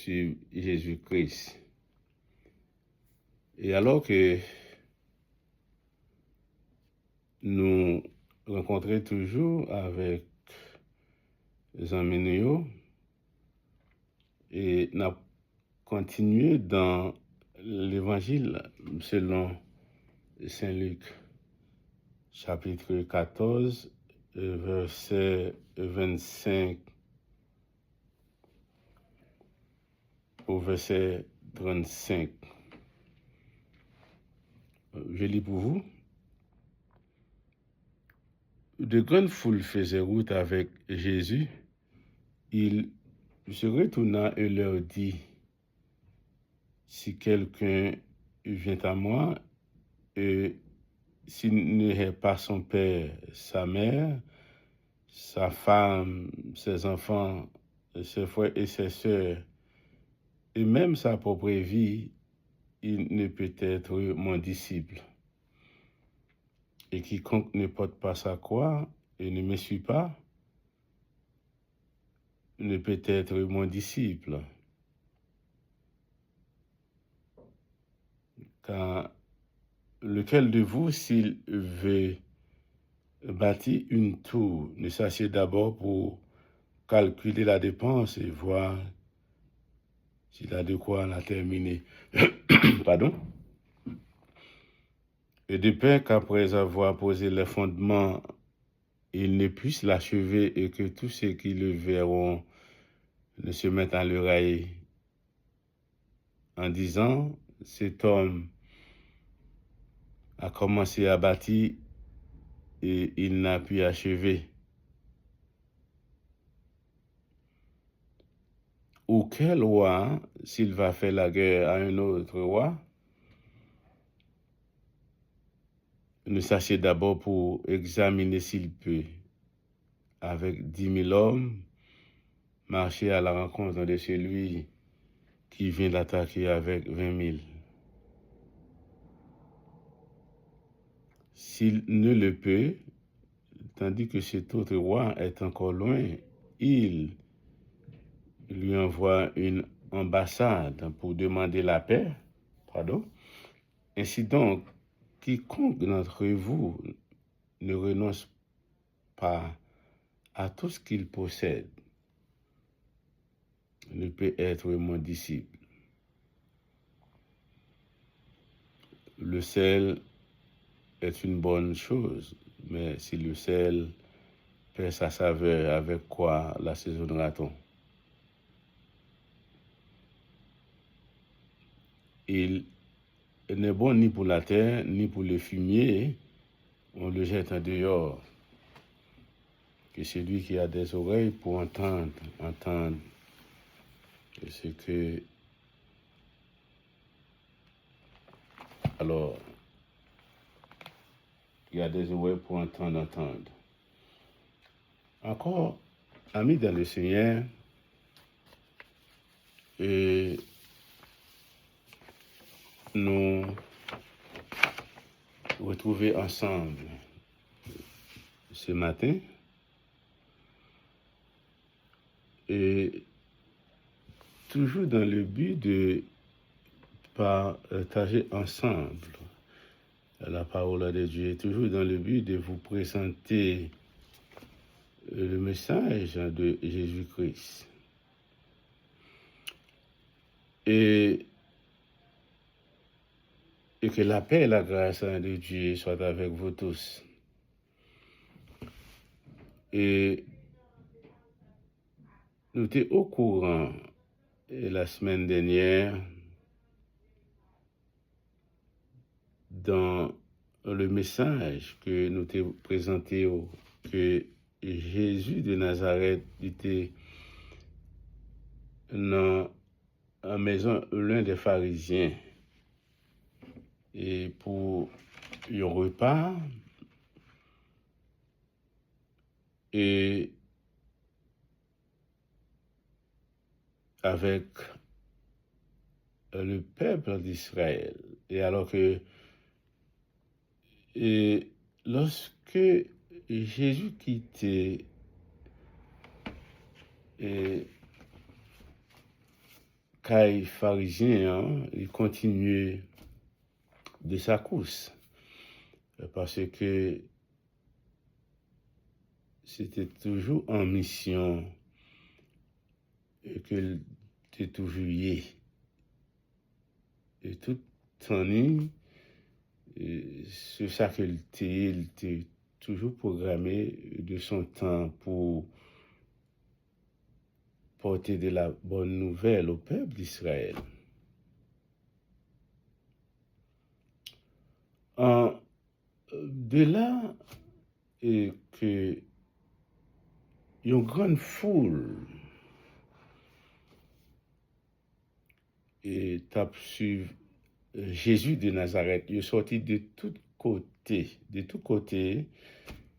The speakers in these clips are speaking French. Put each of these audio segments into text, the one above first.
sur Jésus-Christ. Et alors que nous rencontrons toujours avec les amis et nous continuons dans l'évangile selon Saint Luc, chapitre 14, verset 25 au verset 35. Je lis pour vous. De grandes foules faisaient route avec Jésus. Il se retourna et leur dit, « Si quelqu'un vient à moi, et s'il n'est pas son père, sa mère, sa femme, ses enfants, ses frères et ses sœurs, et même sa propre vie, il ne peut être mon disciple. Et quiconque ne porte pas sa croix et ne me suit pas, ne peut être mon disciple. Car lequel de vous, s'il veut bâtir une tour, ne s'assied d'abord pour calculer la dépense et voir s'il a de quoi la terminer. Pardon. Et de peur qu'après avoir posé les fondements, il ne puisse l'achever et que tous ceux qui le verront ne se mettent à le railler en disant, cet homme a commencé à bâtir et il n'a pu achever. Ou quel roi, s'il va faire la guerre à un autre roi, ne s'assied d'abord pour examiner s'il peut, avec 10 000 hommes, marcher à la rencontre de celui qui vient d'attaquer avec 20 000. S'il ne le peut, tandis que cet autre roi est encore loin, il lui envoie une ambassade pour demander la paix. Pardon. Ainsi donc, quiconque d'entre vous ne renonce pas à tout ce qu'il possède ne peut être mon disciple. Le sel est une bonne chose, mais si le sel perd sa saveur, avec quoi l'assaisonnera-t-on? Il n'est bon ni pour la terre, ni pour le fumier, on le jette en dehors. Que celui qui a des oreilles pour entendre ce que... Alors, il y a des oreilles pour entendre. Encore, amis dans le Seigneur, et nous retrouver ensemble ce matin et toujours dans le but de partager ensemble la parole de Dieu, toujours dans le but de vous présenter le message de Jésus-Christ. Et que la paix et la grâce de Dieu soient avec vous tous. Et nous étions au courant la semaine dernière dans le message que nous t'avons présenté, que Jésus de Nazareth était dans la maison l'un des pharisiens et pour un repas et avec le peuple d'Israël. Et alors que lorsque Jésus quittait caille pharisien, hein, il continuait de sa course parce que c'était toujours en mission et qu'il était toujours lié. Et tout en lui, c'est ça qu'il était toujours programmé de son temps pour porter de la bonne nouvelle au peuple d'Israël. De là, et que une grande foule est à suivre Jésus de Nazareth. Il est sorti de tous côtés,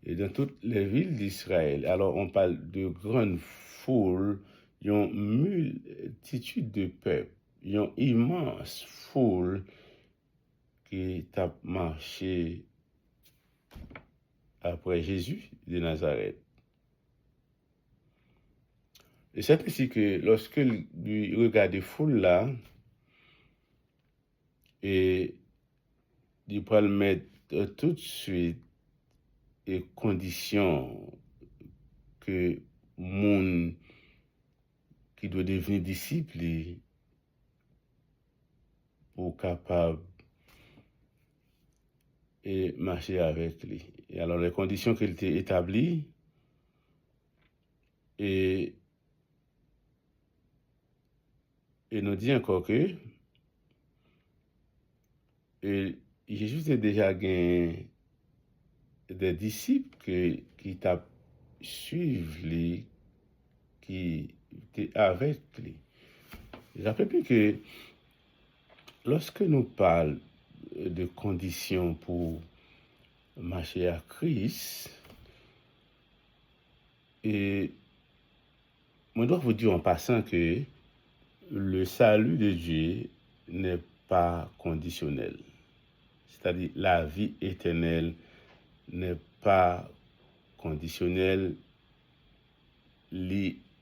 et dans toutes les villes d'Israël. Alors on parle de grande foule, une multitude de peuples, une immense foule qui a marché après Jésus de Nazareth. Et c'est ainsi que lorsque lui regarde foule là, et il peut le mettre tout de suite et conditions que monde qui doit devenir disciple pour capable et marcher avec lui. Et alors les conditions qu'il était établies et nous dit encore que et Jésus a déjà gagné des disciples qui t'a suivi lui, qui étaient avec lui. J'appelle plus que lorsque nous parlons de conditions pour marcher à Christ, et je dois vous dire en passant que le salut de Dieu n'est pas conditionnel. C'est-à-dire la vie éternelle n'est pas conditionnelle,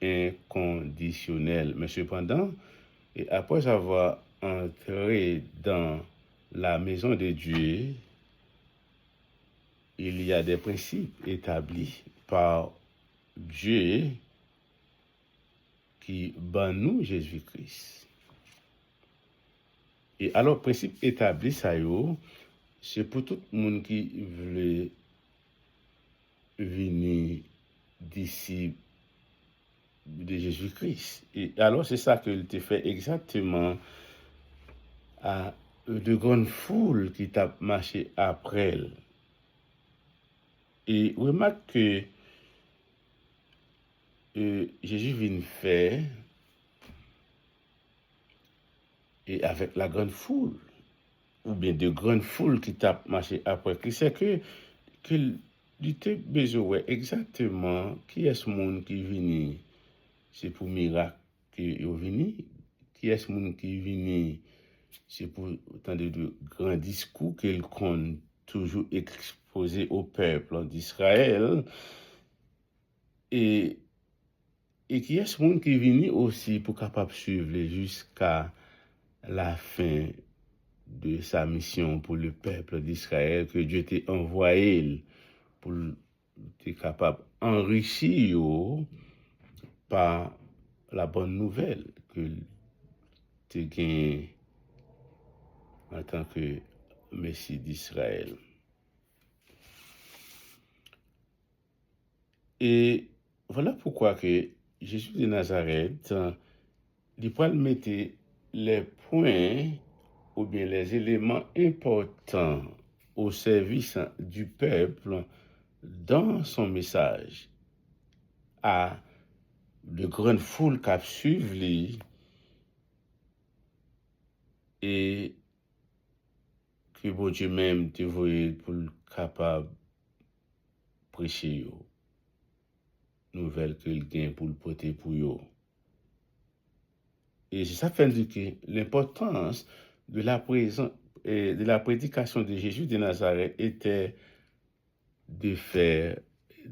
inconditionnelle. Mais cependant, et après avoir entré dans la maison de Dieu, il y a des principes établis par Dieu qui bat nous Jésus-Christ. Et alors, principe établi, ça y est, c'est pour tout le monde qui veut venir disciple de Jésus-Christ. Et alors, c'est ça qu'il te fait exactement à de grandes foules qui t'a marché après elle. Et remarque que Jésus vient faire et avec la grande foule, ou bien de grandes foules qui t'a marché après Christ, c'est que qu'il était besoin exactement qui est ce monde qui vient, c'est pour miracle qui est venu, qui est ce monde qui vient, c'est pour autant de grands discours qu'il compte toujours exposer au peuple d'Israël, et qui est ce monde qui est venu aussi pour capable suivre jusqu'à la fin de sa mission pour le peuple d'Israël, que Dieu t'a envoyé pour être capable d'enrichir par la bonne nouvelle que tu gagné en tant que Messie d'Israël. Et voilà pourquoi que Jésus de Nazareth, il peut mettre les points ou bien les éléments importants au service du peuple dans son message à de grandes foules qui suivent lui et que bon Dieu même te voyait pour le capable prêcher yo nouvelle qu'il gagne pour le porter pour yo. Et c'est ça fait dire que l'importance de la présence et de la prédication de Jésus de Nazareth était de faire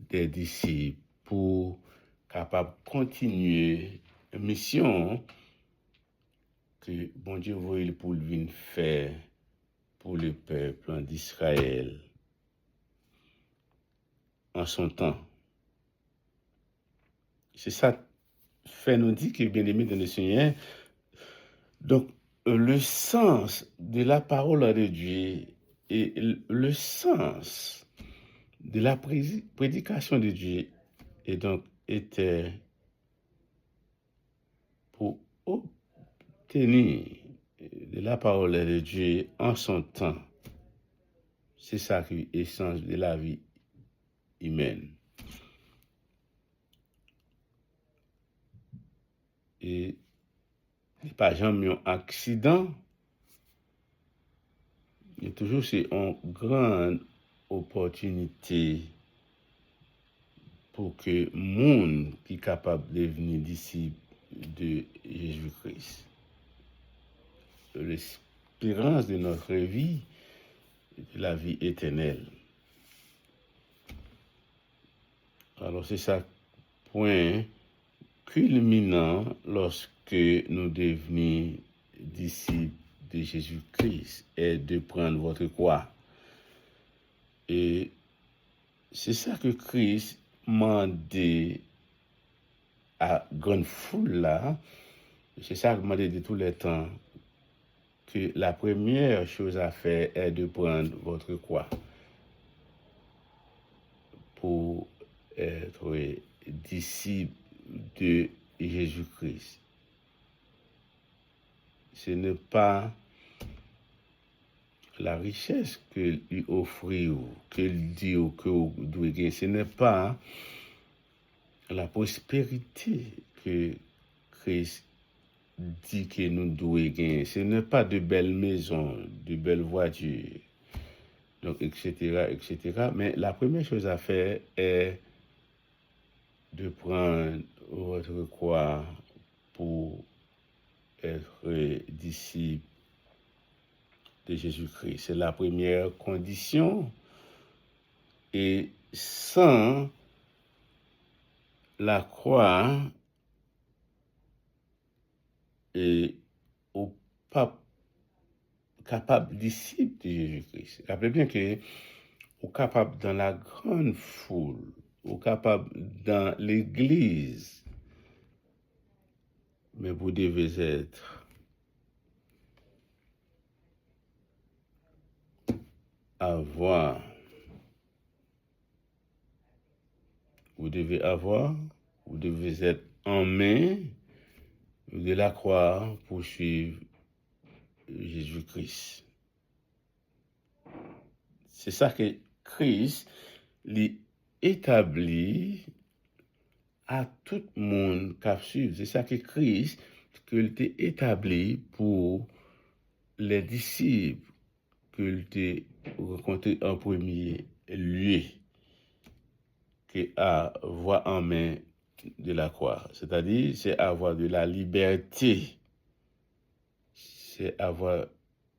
des disciples pour capable continuer la mission que bon Dieu voyait pour venir faire pour le peuple d'Israël en son temps. C'est ça fait nous dire que bien aimé dans le Seigneur. Donc, le sens de la parole de Dieu et le sens de la prédication de Dieu et donc était pour obtenir de la parole de Dieu en son temps. C'est ça qui est l'essence de la vie humaine. Et pas jamais un accident. Et toujours c'est une grande opportunité pour que le monde qui est capable de devenir disciple de Jésus-Christ. L'espérance de notre vie, de la vie éternelle. Alors c'est ça point culminant lorsque nous devenons disciples de Jésus-Christ est de prendre votre croix. Et c'est ça que Christ m'a dit à grande foule là. C'est ça que m'a dit de tous les temps, que la première chose à faire est de prendre votre croix pour être disciple de Jésus-Christ. Ce n'est pas la richesse que lui offre, que lui dit que vous devez gagner. Ce n'est pas la prospérité que Christ dit que nous devons gagner. Ce n'est pas de belles maisons, de belles voitures, donc etc., etc. Mais la première chose à faire est de prendre votre croix pour être disciple de Jésus-Christ. C'est la première condition. Et sans la croix, et au pas capable disciple de Jésus-Christ. Rappelez bien que au capable dans la grande foule, au capable dans l'église, mais vous devez être avoir, vous devez être en main de la croix pour suivre Jésus-Christ. C'est ça que Christ l'établit à tout le monde qui suit. C'est ça que Christ qu'il t'a établi pour les disciples qu'il t'a rencontré en premier lieu, qui a voix en main de la croix. C'est-à-dire, c'est avoir de la liberté, c'est avoir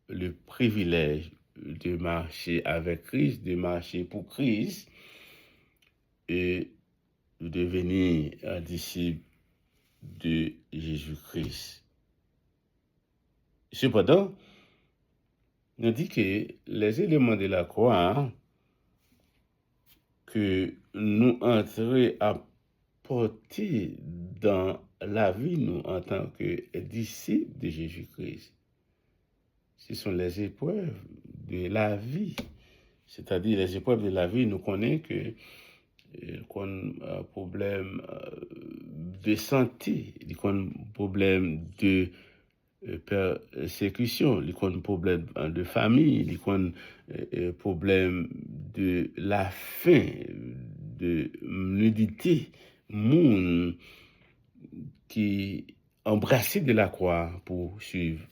le privilège de marcher avec Christ, de marcher pour Christ et de devenir un disciple de Jésus-Christ. Cependant, on dit que les éléments de la croix que nous entrons à porter dans la vie, nous, en tant que disciples de Jésus-Christ, ce sont les épreuves de la vie. C'est-à-dire, les épreuves de la vie, nous connaissons que qu'on a problème de santé, qu'on problème de persécution, qu'on problème de famille, qu'on problème de la faim, de nudité, monde qui embrassé de la croix pour suivre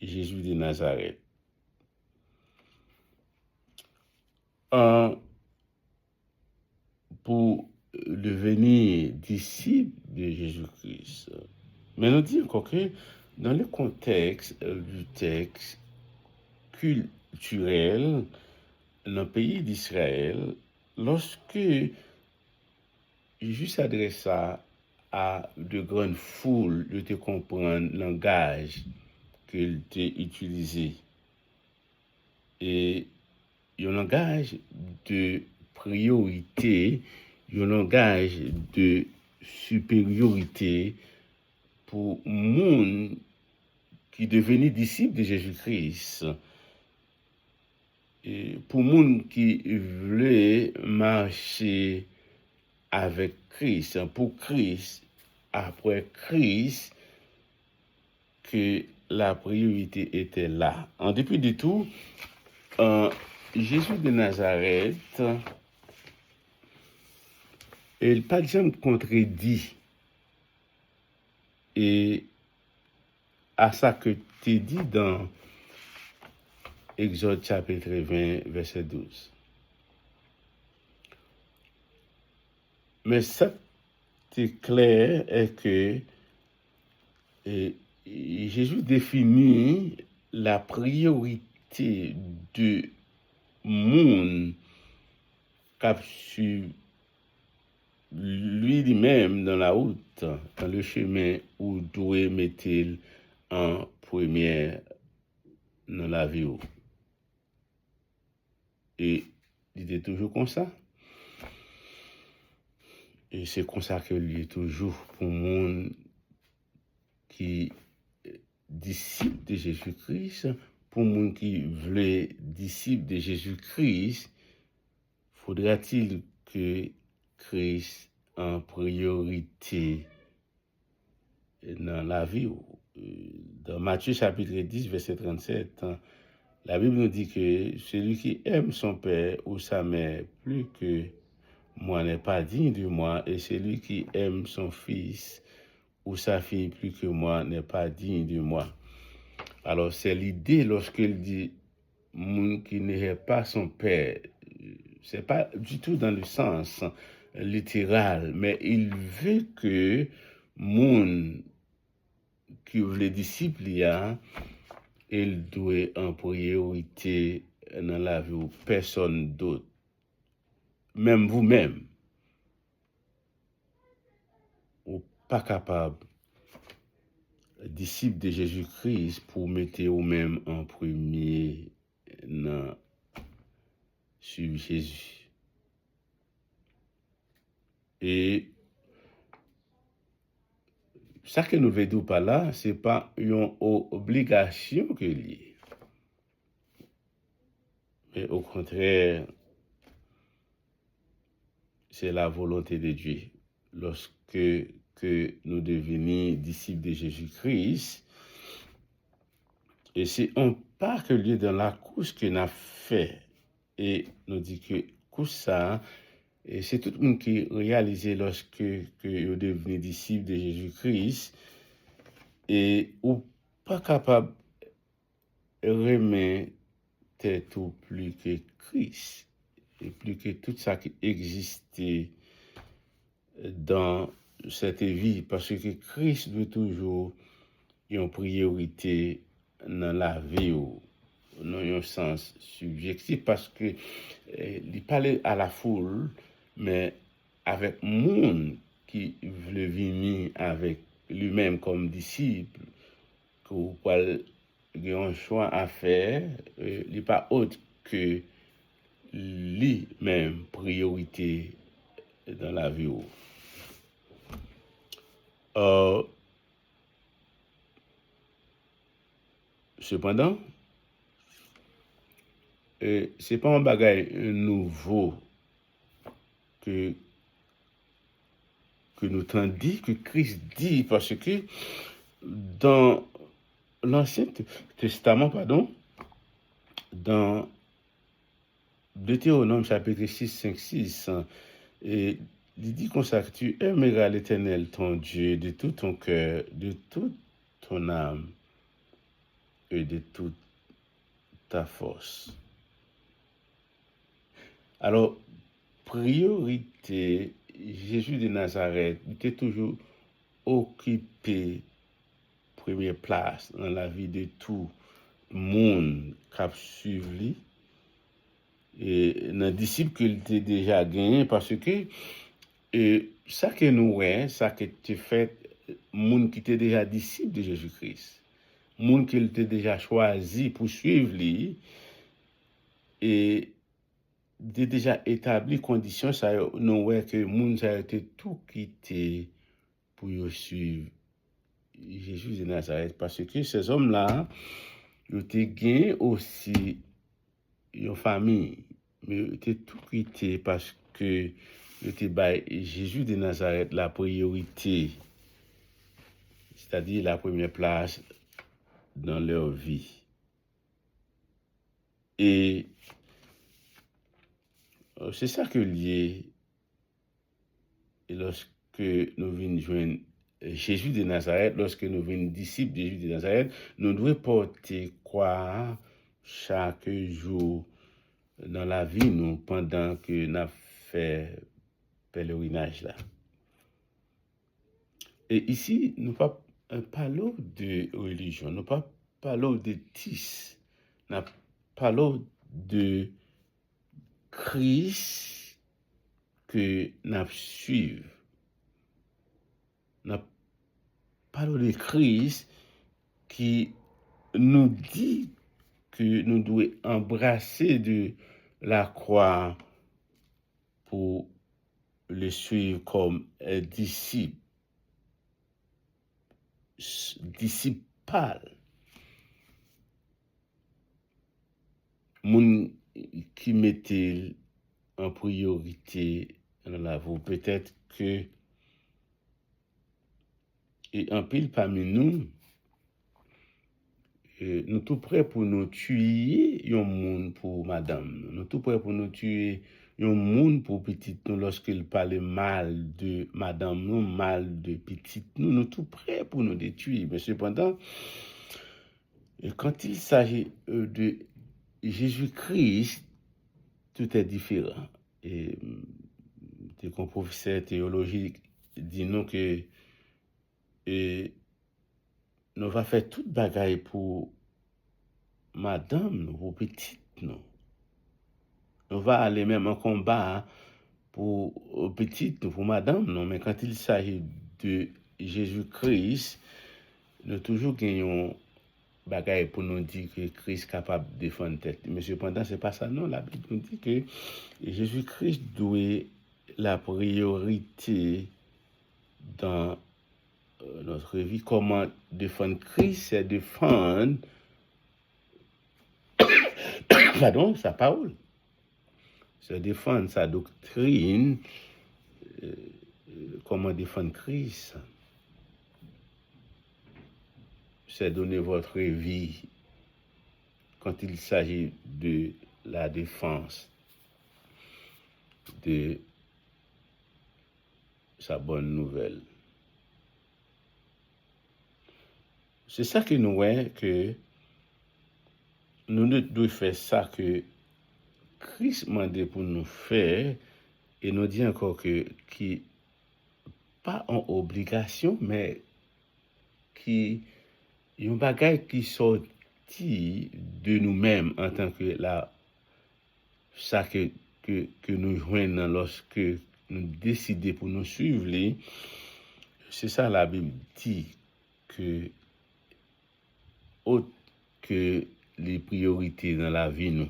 Jésus de Nazareth. Pour devenir disciple de Jésus-Christ. Mais nous dit encore que dans le contexte du texte culturel dans le pays d'Israël, lorsque Jésus s'adressa à de grandes foules de te comprendre le langage qu'il t'a utilisé. Et un langage de priorité, un langage de supériorité pour monde qui devenait disciple de Jésus-Christ. Et pour monde qui voulait marcher avec Christ, pour Christ, après Christ, que la priorité était là. En dépit de tout, Jésus de Nazareth, il pas jamais contredit et à ça que tu dis dans Exode chapitre 20, verset 12. Mais ça, c'est clair est que Jésus définit la priorité du monde qu'a su lui-même dans la route, dans le chemin où doit mettre en première dans la vie. Et il était toujours comme ça. Et c'est comme ça que lui est toujours pour le monde qui disciple de Jésus-Christ, pour le monde qui voulait disciple de Jésus-Christ, faudra-t-il que Christ en priorité dans la vie. Dans Matthieu chapitre 10, verset 37, la Bible nous dit que celui qui aime son père ou sa mère plus que moi n'est pas digne de moi, et celui qui aime son fils ou sa fille plus que moi n'est pas digne de moi. Alors c'est l'idée lorsqu'il dit moun qui n'est pas son père, c'est pas du tout dans le sens littéral, mais il veut que moun qui les disciples il doit en priorité dans la vie ou personne d'autre, même vous-même, ou pas capable disciple de Jésus-Christ pour mettre vous-même en premier dans sur Jésus. Et ça que nous vedons par là, c'est pas une obligation que lié. Mais au contraire, c'est la volonté de Dieu. Lorsque que nous devenons disciples de Jésus-Christ, et c'est un pas que lieu dans la course que nous avons fait. Et nous dit que course ça, et c'est tout le monde qui réalisé lorsque vous devenez disciple de Jésus-Christ, et ou pas capable de remettre tout plus que Christ, et plus que tout ça qui existait dans cette vie, parce que Christ doit toujours une priorité dans la vie, dans un sens subjectif, parce que il parlait à la foule, mais avec monde qui veut venir avec lui-même comme disciple, qu'on a un choix à faire, il n'est pas autre que lui-même priorité dans la vie. Cependant, c'est pas un bagage nouveau que nous t'en dit, que Christ dit, parce que dans l'Ancien Testament, dans Deutéronome chapitre 6, 5, 6, et il dit comme ça que tu aimeras l'Éternel ton Dieu de tout ton cœur, de toute ton âme et de toute ta force. Alors, priorité, Jésus de Nazareth était toujours occupé première place dans la vie de tout le monde qui a suivi et dans les disciples qu'il était déjà gagné, parce que ça que nous voyons, ça que tu fais, monde qui était déjà disciple de Jésus-Christ. moun qu'il était déjà choisi pour suivre lui et déjà établi conditions ça nous ouais que moun ça a été tout quitté pour y suivre Jésus de Nazareth parce que ces hommes-là ils étaient gain aussi une famille mais ils étaient tout quitté parce que ils étaient by Jésus de Nazareth la priorité, c'est-à-dire la première place dans leur vie. Et c'est ça que lié lorsque nous venons joindre Jésus de Nazareth, lorsque nous venons disciples de Jésus de Nazareth, nous devons porter quoi chaque jour dans la vie nous pendant que nous fait pèlerinage là. Et ici, nous pas parlons de religion, nous pas parlons de tis, nous parlons de Christ que nous suivons. Nous parlons de Christ qui nous dit que nous devons embrasser de la croix pour le suivre comme disciple. Disciple. Moun qui mettait en priorité dans la vie, peut-être que et en pile parmi nous, nous tout prêts pour nous tuer un monde pour madame. Nous tout prêts pour nous tuer un monde pour petite nous lorsqu'il parle mal de madame nous, mal de petite nous, nous tout prêts pour nous détruire. Mais cependant, quand il s'agit de Jésus-Christ, tout est différent. Et comme professeur théologique dit nous que nous va faire toute bagaille pour madame nous, pour petite nous. Nous va aller même en combat pour petite nous, pour madame nous. Mais quand il s'agit de Jésus-Christ, nous toujours gagnons bagaille pour nous dire que Christ est capable de défendre tête. Mais cependant, c'est pas ça non. La Bible nous dit que Jésus-Christ doit la priorité dans notre vie. Comment défendre Christ, c'est défendre pardon, sa parole. C'est défendre sa doctrine. Comment défendre Christ. C'est donner votre vie quand il s'agit de la défense de sa bonne nouvelle. C'est ça que nous voyons que nous ne devons faire ça que Christ m'a demandé pour nous faire et nous dit encore que qui pas en obligation mais qui un bagage qui sorti de nous-mêmes en tant que ça que nous joignons lorsque nous décidons pour nous suivre. C'est ça la Bible dit que autre que les priorités dans la vie nous,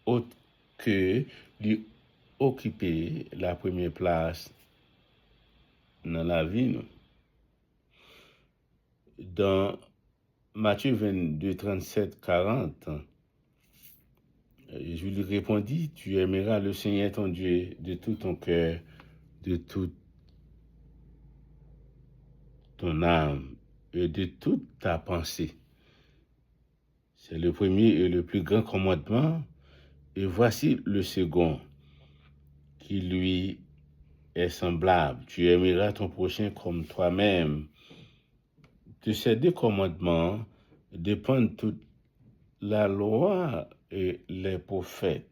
autre que lui occuper la première place dans la vie nous. Dans Matthieu 22, 37, 40, je lui répondis, tu aimeras le Seigneur ton Dieu de tout ton cœur, de toute ton âme et de toute ta pensée. C'est le premier et le plus grand commandement. Et voici le second, qui lui est semblable. Tu aimeras ton prochain comme toi-même. De ces deux commandements dépendent toute la loi et les prophètes.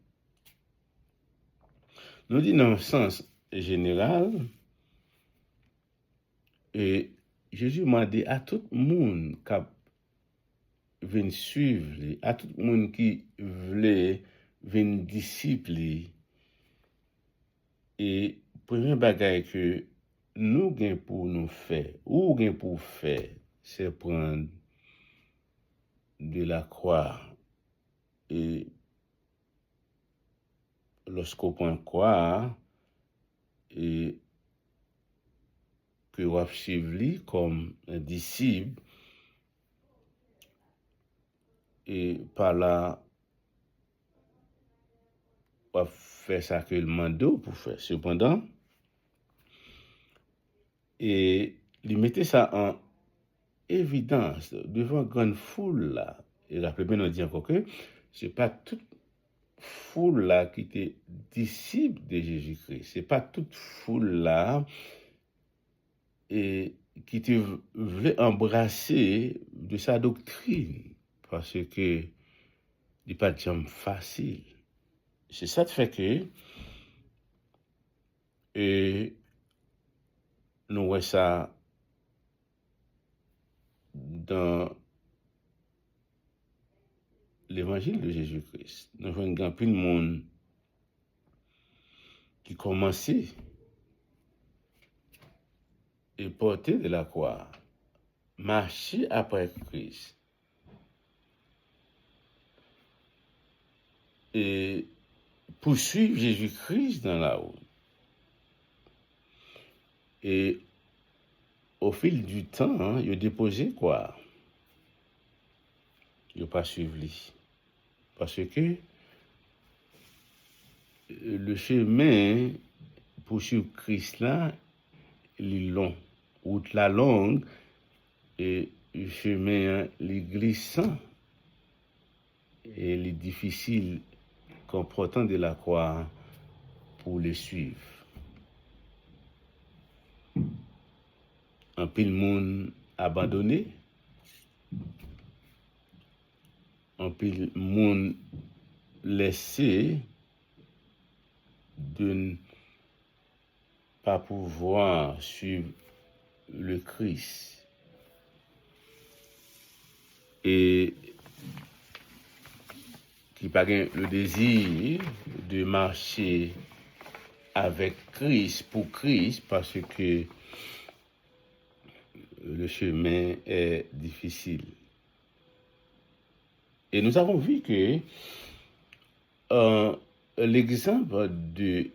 Nous disons dans le sens général, et Jésus m'a dit à tout le monde qui vient suivre, à tout le monde qui voulait venir discipler. Et premier bagage que nous gagnons pour nous faire, ou gagnons pour faire, c'est prendre de la croix. Et lorsqu'on prend croix, et que vous suivez comme un disciple, et par là, on faire ça que le mando pour faire. Cependant, et lui mettez ça en évidence devant une grande foule là. Et rappelez-moi, on dit encore que c'est pas toute foule là qui était disciple de Jésus-Christ. C'est pas toute foule là et qui te voulait embrasser de sa doctrine parce que il n'est pas de jambe facile. C'est ça qui fait que et nous voyons ça dans l'évangile de Jésus-Christ. Nous voyons grand pile de monde qui commençait et porter de la croix, marcher après Christ et poursuivre Jésus-Christ dans la route. Et au fil du temps, il a déposé quoi? Il n'a pas suivi. Parce que le chemin pour suivre Christ là, il est long. Route la longue et le chemin il est glissant et il est difficile qu'en portant de la croix pour le suivre. Un pile monde abandonné, un pile monde laissé de ne pas pouvoir suivre le Christ. Et qui n'a pas le désir de marcher avec Christ, pour Christ, parce que le chemin est difficile. Et nous avons vu que l'exemple de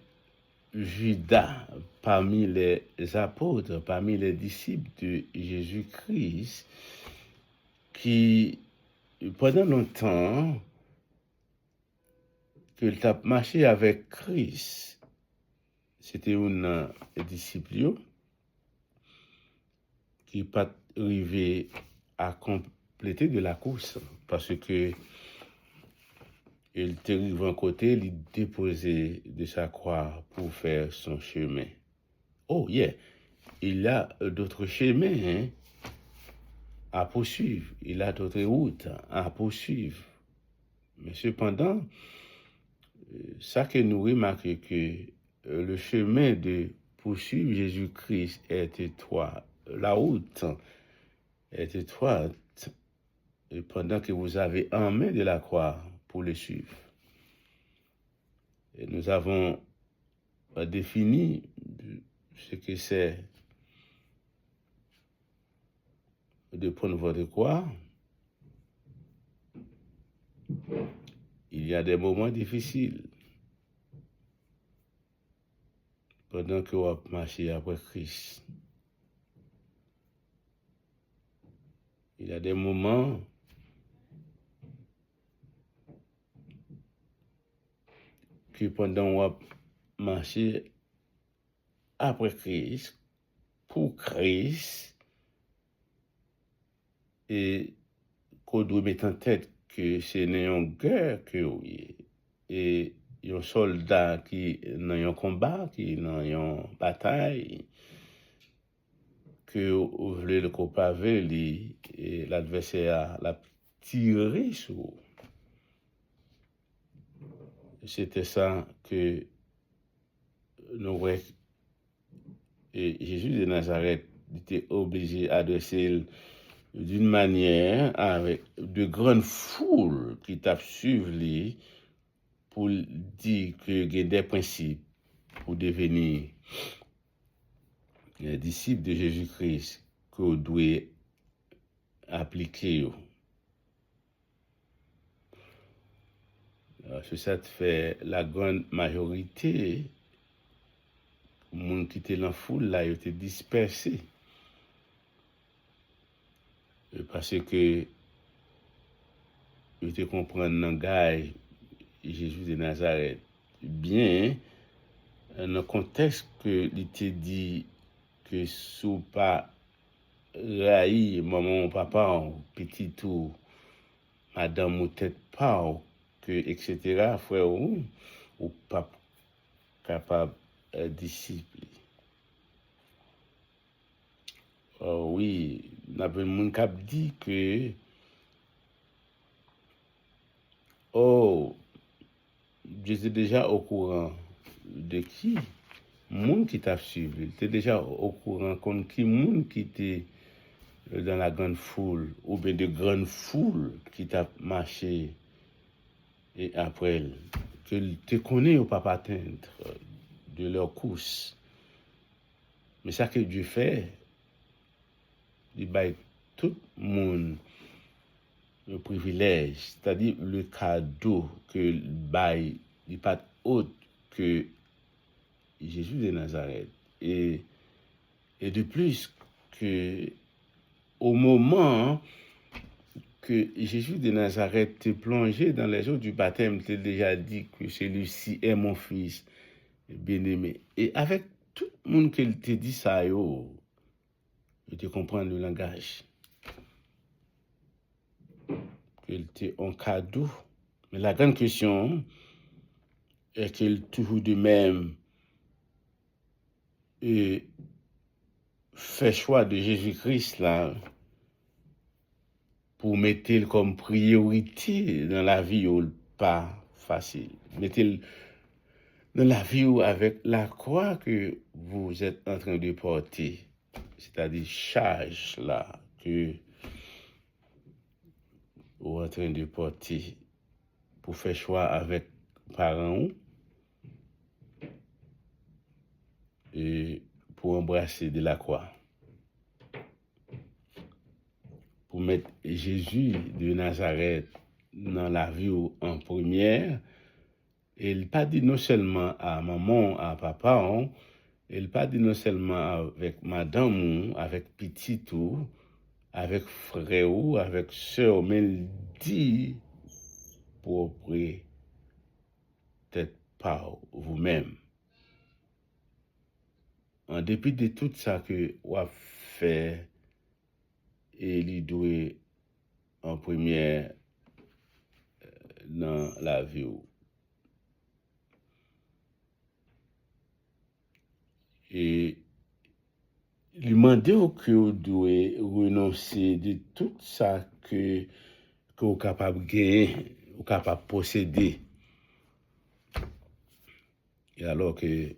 Judas parmi les apôtres, parmi les disciples de Jésus-Christ, qui pendant longtemps qu'il a marché avec Christ, c'était un disciple qui n'est pas arrivé à compléter de la course parce que il était arrivé à côté, il déposait de sa croix pour faire son chemin. Oh yeah, il y a d'autres chemins à poursuivre, il y a d'autres routes à poursuivre. Mais cependant, ça que nous remarquons que le chemin de poursuivre Jésus-Christ est étroit. La route est étroite et pendant que vous avez en main de la croix pour le suivre. Et nous avons défini ce que c'est de prendre votre croix. Il y a des moments difficiles pendant que vous marchez après Christ. Il y a des moments que pendant que vous marchez après Christ, pour Christ, et qu'on doit mettre en tête que c'est une guerre que vous avez. Et il y a un soldat qui est dans un combat, qui est dans une bataille, que vous voulez le copaver, et l'adversaire l'a tiré sur vous. C'était ça que nous voyons. Et Jésus de Nazareth était obligé d'adresser d'une manière avec de grandes foules qui t'a suivi pour dire qu'il y a des principes pour devenir disciple de Jésus-Christ que vous devez appliqué. C'est ça te fait la grande majorité, les gens qui étaient dans la foule, là, ils étaient dispersés. Parce que ils te comprennent dans le langage Jésus de Nazareth bien, dans le contexte que il te dit que sous pas raï maman ou papa ou petit ou madame ou tête pas ou que etc. frère ou pas capable disciple. Oui, n'avait mon cap dit que j'étais déjà au courant de qui monde qui t'a suivi, t'es déjà au courant contre qui monde qui était dans la grande foule ou bien de grandes foules qui t'a marché et après que tu connais ou pas atteindre de leur course. Mais ça que Dieu fait, il baille tout le monde le privilège, c'est-à-dire le cadeau que baille, il pas autre que Jésus de Nazareth. Et de plus que au moment que Jésus de Nazareth te plongé dans les eaux du baptême, t'ai déjà dit que celui-ci est mon fils bien-aimé. Et avec tout le monde qu'il te dit ça, je te comprends le langage. Qu'il te un cadeau. Mais la grande question est qu'il toujours de même et fait choix de Jésus-Christ là pour mettre comme priorité dans la vie ou pas facile. Mettez dans la vie ou avec la croix que vous êtes en train de porter, c'est-à-dire charge là que vous êtes en train de porter pour faire choix avec parents et pour embrasser de la croix. Pour mettre Jésus de Nazareth dans la vie en première, il pas dit non seulement à maman, à papa, il pas dit non seulement avec madame, avec petit ou, avec frère ou, avec soeur, mais il dit pour peut-être par vous-même. En dépit de tout ça que vous avez fait, et il doit en première dans la vie. Et lui demander que vous devez renoncer de tout ça que vous êtes capable de gagner, vous êtes capable de posséder. Et alors que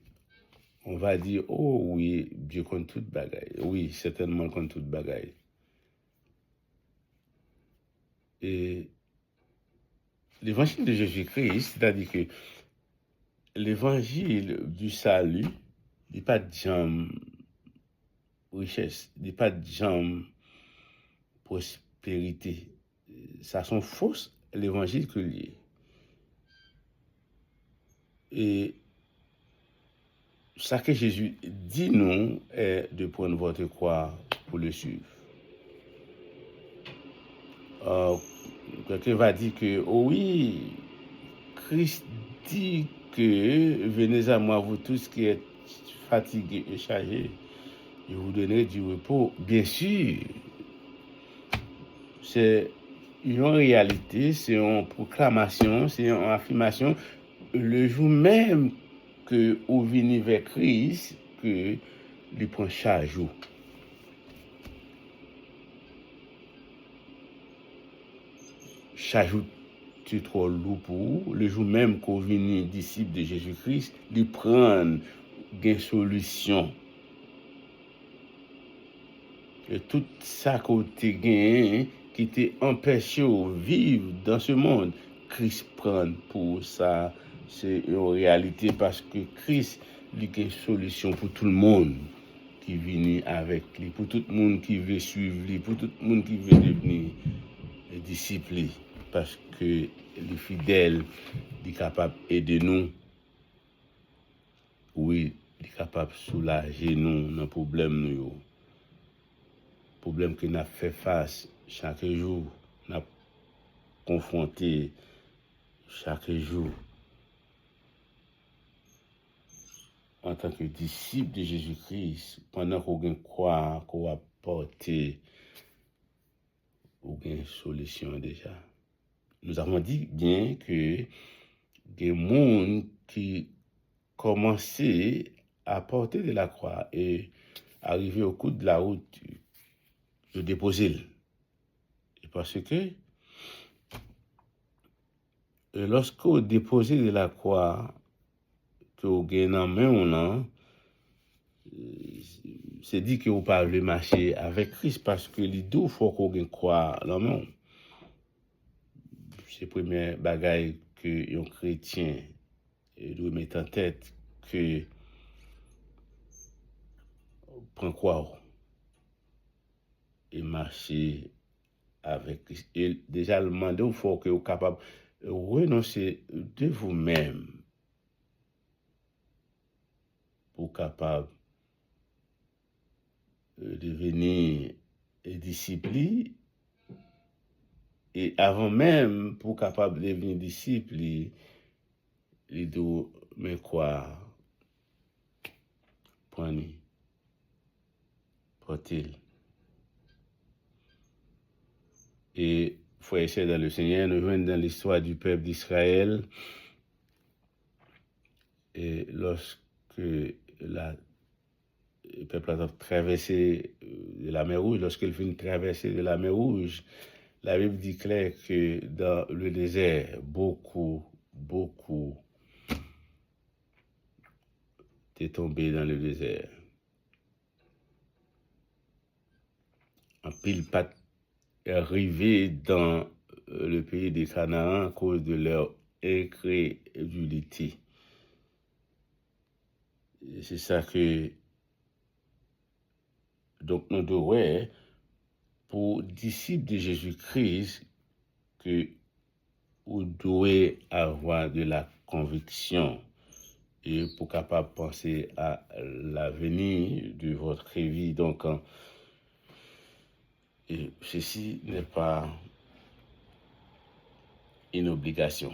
on va dire, oh oui, Dieu compte toute bagaille. Oui, certainement compte toute bagaille. Et l'évangile de Jésus-Christ, c'est-à-dire que l'évangile du salut, il n'y a pas de jambe richesse, il n'y a pas de jambe prospérité. Ça sont fausses l'évangile que lié. Et ça que Jésus dit nous est de prendre votre croix pour le suivre. Quelqu'un va dire que, oh oui, Christ dit que venez à moi, vous tous qui êtes fatigués et chargés, je vous donnerai du repos. Bien sûr, c'est une réalité, c'est une proclamation, c'est une affirmation. Le jour même que vous venez vers Christ, que lui prend chaque jour. Chaque jour, tu es trop lourd pour vous. Le jour même qu'on vient disciple de Jésus-Christ, lui prendre des solutions. Et tout ça que tu gagné, qui t'empêche de vivre dans ce monde, Christ prend pour ça. C'est une réalité parce que Christ, lui, a une solution pour tout le monde qui vient avec lui, pour tout le monde qui veut suivre lui, pour tout le monde qui veut devenir disciple, parce que les fidèles, il est capable d'aider nous, oui, il est capable de soulager nous dans les problèmes, problèmes que nous fait face chaque jour, nous confronté chaque jour. En tant que disciple de Jésus-Christ, pendant qu'on croit, qu'on va porter une solution déjà. Nous avons dit bien que des gens qui commençaient à porter de la croix et arriver au coup de la route, de déposer. Et parce que lorsque vous déposez de la croix, que vous gagnez en main, c'est dit que vous ne pouvez pas marcher avec Christ parce que les deux faut qu'on gagne croix en main. C'est le premier bagage que un chrétien doit mettre en tête que prendre croix et marcher avec Christ. Et déjà, le mandat, il faut que vous soyez capable de renoncer de vous-même pour capable de devenir disciple. Et avant même, pour capable de devenir disciple, il doit me croire, prendre, porter. Et frères et sœurs dans le Seigneur, nous venons dans l'histoire du peuple d'Israël. Et lorsque le peuple a traversé la mer Rouge, lorsqu'il finit de traverser de la mer Rouge, la Bible dit clair que dans le désert, beaucoup est tombé dans le désert. En pile pas arrivé dans le pays des Canaan à cause de leur incrédulité. C'est ça que donc nous devons, pour disciples de Jésus-Christ, que vous devez avoir de la conviction et pour capable penser à l'avenir de votre vie. Donc, et ceci n'est pas une obligation.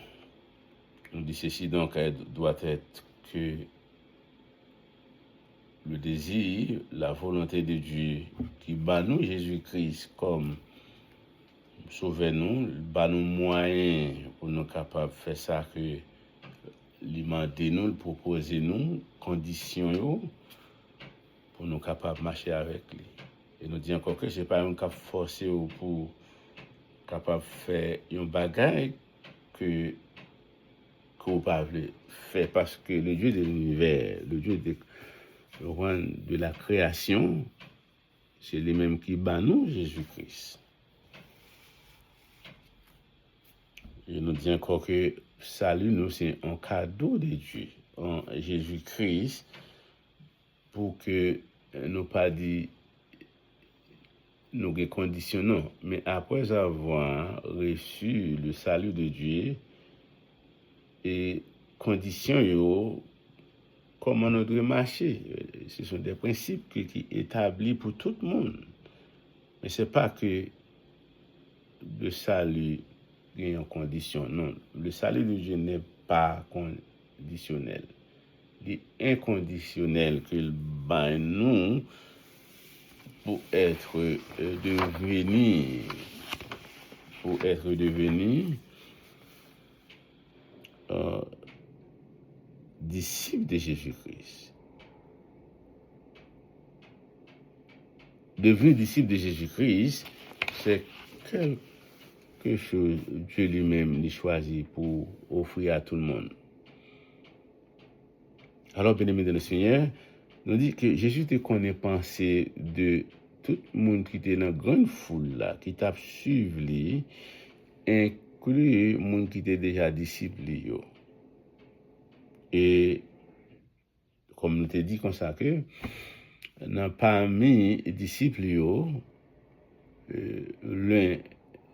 On dit ceci donc doit être que le désir, la volonté de Dieu qui bat nous Jésus-Christ comme sauvez-nous, bat nous moyens pour nous capables de faire ça que demander nous, proposer nous conditions pour nous capables de marcher avec lui. Et nous dit encore que c'est pas un cap forcé pour capable faire un bagage que vous pas faire parce que le Dieu de l'univers, le Dieu de la création, c'est lui-même qui bat nous, Jésus-Christ. Et nous dit encore que salut nous, c'est un cadeau de Dieu en Jésus-Christ pour que nous pas dit nous conditionnons, mais après avoir reçu le salut de Dieu et conditions, comment nous devons marcher. Ce sont des principes qui sont établis pour tout le monde. Mais ce n'est pas que le salut est en condition. Non, le salut de Dieu n'est pas conditionnel. Il est inconditionnel que le bain nous pour être devenu disciple de Jésus-Christ. Devenir disciple de Jésus-Christ, c'est quelque chose que Dieu lui-même l'a choisi pour offrir à tout le monde. Alors, bien-aimés de le Seigneur, nous dit que Jésus te connaît pensée de tout le monde qui était dans la grande foule là, qui t'a suivi, inclus le monde qui était déjà disciple. Et comme nous te dit comme ça que parmi les disciples, l'un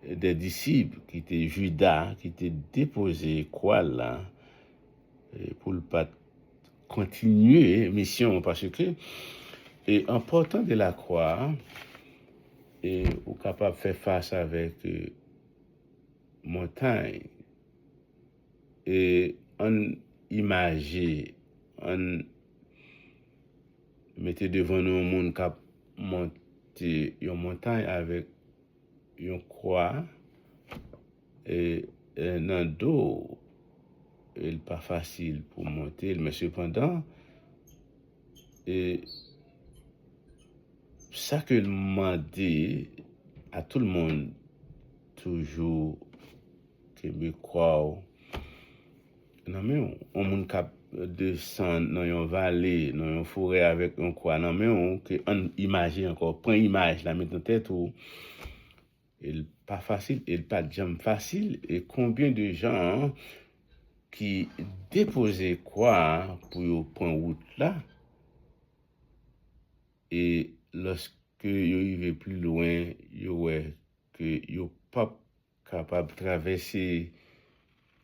des disciples qui était Judas, qui était déposé quoi là, pour ne pas continuer mission, parce que et en portant de la croix, et ou capable de faire face avec montagne, et on imagine, on mettait devant nous un monde qui a monté une montagne avec une croix, et dans le dos, il n'est pas facile pour monter, mais cependant, et ça que le m'a dit à tout le monde, toujours, que me croit, non mais on monde cap descend dans une vallée, dans une forêt avec un croix, non mais on que on imagine encore, prend image la mettre dans tête ou il pas facile, il pas jamais facile et combien de gens qui déposaient quoi pour prendre route là et lorsque yo arrivé plus loin, yo ouais que yo pas capable de traverser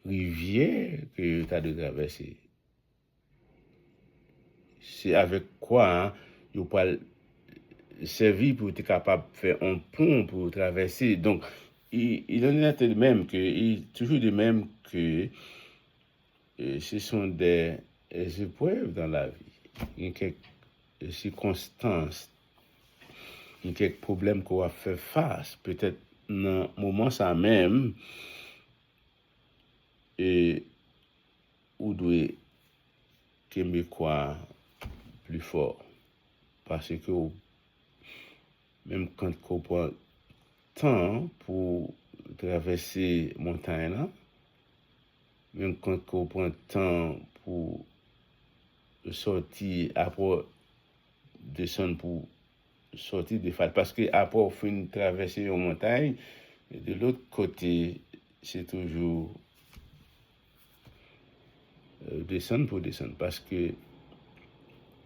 rivière que tu as de traverser. C'est avec quoi hein, yo pas servi pour être capable de faire un pont pour traverser. Donc, il en est de même que, toujours de même que ce sont des épreuves dans la vie. Il y a quelques circonstances, il y a quelques problèmes qu'on va faire face. Peut-être dans le moment ça même, et ou doit aimer quoi plus fort. Parce que même quand on prend temps pour traverser montagne là, même quand on prend temps pour sortir après descendre pour sortir des phases parce que après on fait traverser une montagne de l'autre côté c'est toujours descendre pour descendre parce que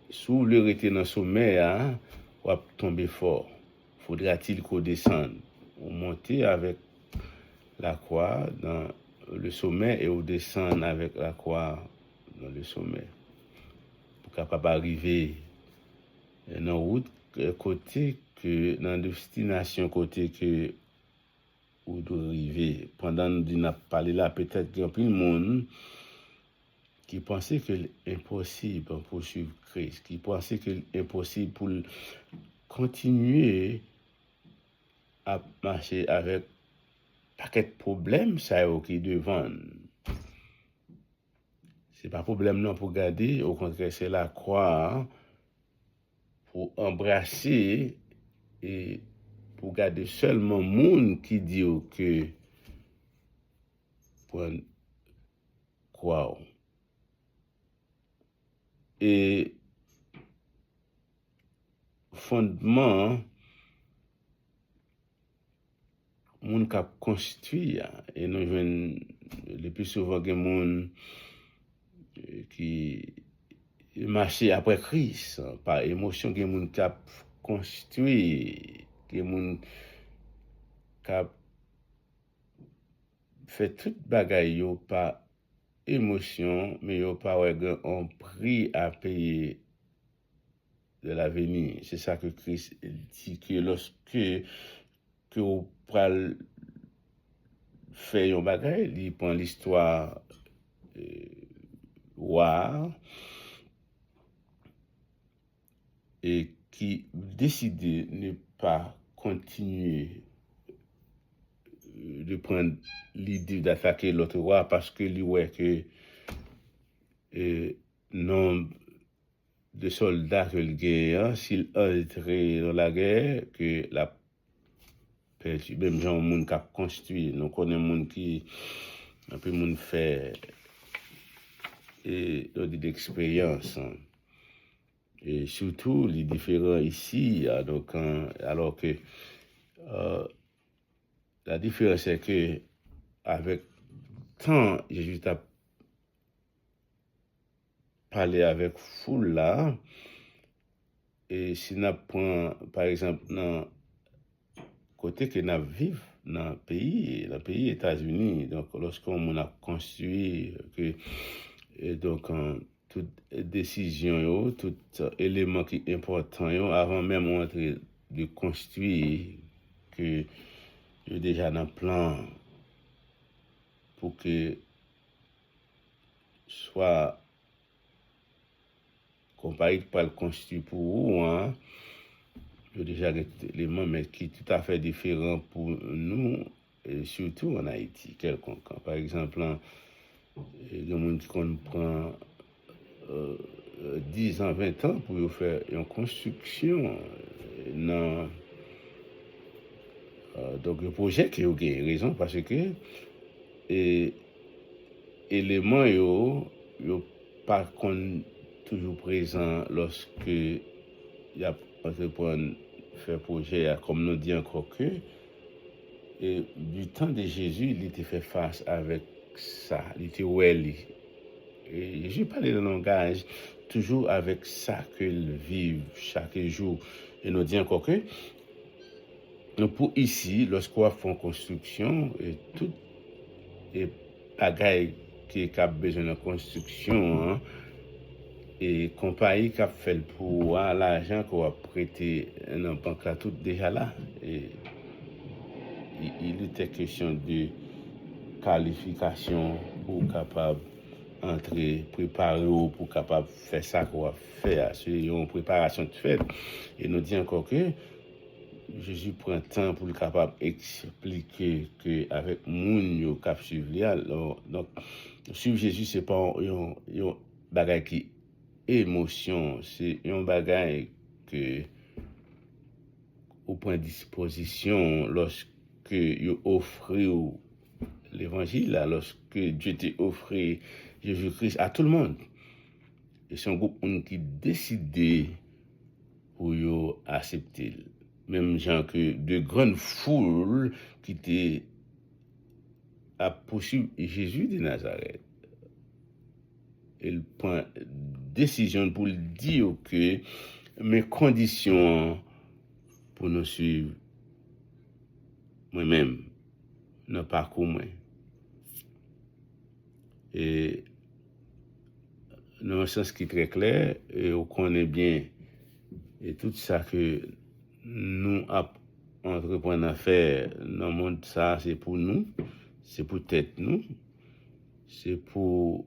sous le rester dans le sommet hein, on va tomber fort. Faudra-t-il qu'on descende on monte avec la croix dans le sommet et on descend avec la croix dans le sommet pour capable arriver dans route côté que dans destination côté que ou doit arriver pendant nous n'a parlé là peut-être qu'il y a plein de monde qui pensait que l'impossible pour suivre Christ qui pensait que l'impossible pour continuer à marcher avec paquet de problèmes ça qui devant c'est pas problème non pour garder au contraire c'est la croix pour embrasser et pour garder seulement monde qui dit que pour croire et fondement monde qui constitue et nous jeunes le plus souvent que monde qui marcher après Christ par émotion que monde qui constitue que monde qui fait toute bagaille yo par émotion mais yo pas un prix à payer de l'avenir. C'est ça que Christ dit que lorsque que vous pral faire un bagage, il prend l'histoire roi et qui décide de ne pas continuer de prendre l'idée d'attaquer l'autre roi parce que lui ouais que nombre de soldats que le guerre, s'il entrait dans la guerre, que la perdu, même gens monde qui a construit, nous connaissons monde qui un peu monde fait et d'expérience. Et surtout les différents ici, donc alors que la différence c'est que avec tant Jésus a parlé avec foule là et si nous prenons, par exemple, dans côté que nous vivons dans le pays États-Unis, donc lorsqu'on a construit que et donc toute décision, tout élément qui est important, avant même de construire, que déjà dans le plan pour que soit comparé pas le construit pour vous, hein, déjà des éléments, mais qui est tout à fait différent pour nous, et surtout en Haïti, quelconque. Par exemple, il y a des gens qui prend 10 ans, 20 ans pour faire une construction. Donc, le projet qui a raison parce que et éléments yo pas toujours présent lorsque il y a entreprendre faire projet comme nous dit encore que et du temps de Jésus il était fait face avec ça, il était well et Jésus parlait de langage toujours avec ça qu'il vit chaque jour et nous dit encore que pour ici lorsqu'on fait une construction et tout et bagaille qui a besoin de construction, hein, et compagnie qui a fait pour l'argent qu'on a prêté dans la banque là, tout déjà là. Et il était question de qualification pour capable entrer, préparer pour capable faire ça qu'on va faire. C'est une préparation de fait. Et nous dit encore que Jésus prend temps pour le capable expliquer que avec moun yo cap suivre alors donc suivre Jésus c'est pas un bagage qui émotion, c'est un bagage que au point disposition lorsque yo offre l'évangile lorsque Dieu t'a offert Jésus-Christ à tout le monde. Et c'est un groupe qui décide pour yo accepter. Même gens que de grandes foules qui étaient à poursuivre Jésus de Nazareth. Il prend décision pour dire que mes conditions pour nous suivre moi-même dans le parcours moi. Et dans un sens qui est très clair, et on connaît bien et tout ça que nous entreprenons à faire dans le monde, ça c'est pour nous, c'est pour tête nous, c'est pour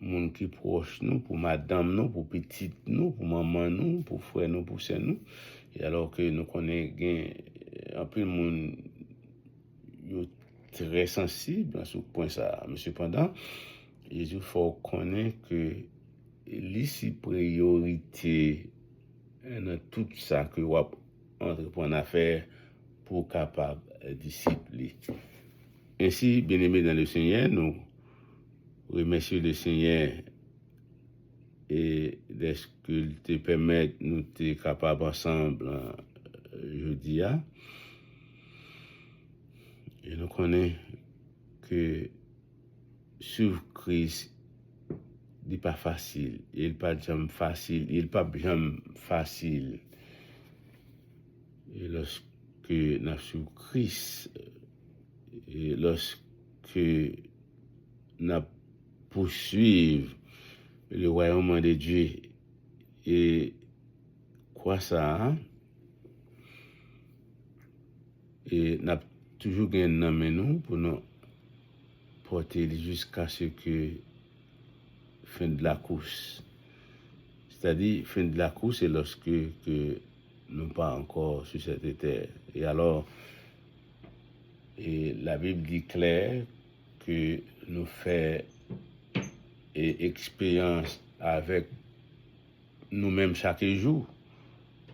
monde qui proche nous, pour madame nous, pour petite nous, pour maman nous, pour frère nous, pour sœur nous. Et alors que nous connaissons un peu le monde très sensible à ce point ça. Mais cependant, il faut connaître que l'ici priorité dans tout ça que vous entreprenez à faire pour capable discipler. Ainsi, bien aimé dans le Seigneur, nous remercions le Seigneur et de ce qu'il te permette nous être capables ensemble jeudi. Et nous connaissons que suivre Christ n'est pas facile. Il n'est pas jamais facile. Il n'est pas jamais facile. Et lorsque nous suivons Christ, et lorsque nous poursuivons le royaume de Dieu, et quoi ça, hein? Et nous avons toujours gagné dans nous pour nous porter jusqu'à ce que fin de la course. C'est-à-dire, fin de la course, c'est lorsque que nous pas encore sur cette terre. Et alors, et la Bible dit clair que nous faisons expérience avec nous-mêmes chaque jour.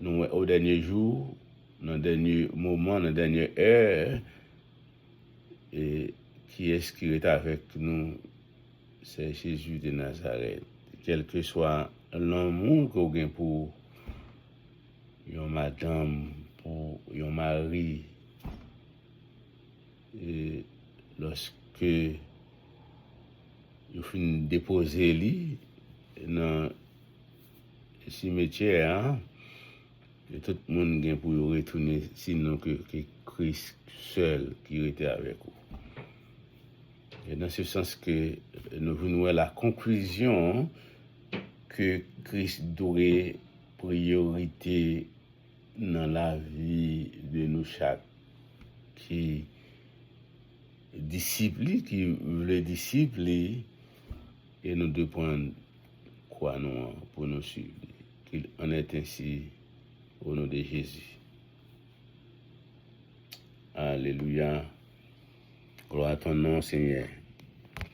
Nous, au dernier jour, dans le dernier moment, dans la dernière heure, et qui est-ce qui est avec nous? C'est Jésus de Nazareth. Quel que soit l'amour qu'on a pour une madame, pour un mari, et lorsque il finit déposer lui dans le cimetière, hein, Et tout le monde vient pour retourner, sinon que Christ seul qui était avec vous. Et dans ce sens que nous venons à la conclusion que Christ doit priorité dans la vie de nous chaque qui disciple, qui veut discipler, et nous devons prendre quoi nous pour nous suivre. Qu'il en est ainsi au nom de Jésus. Alléluia. Gloire à ton nom, Seigneur.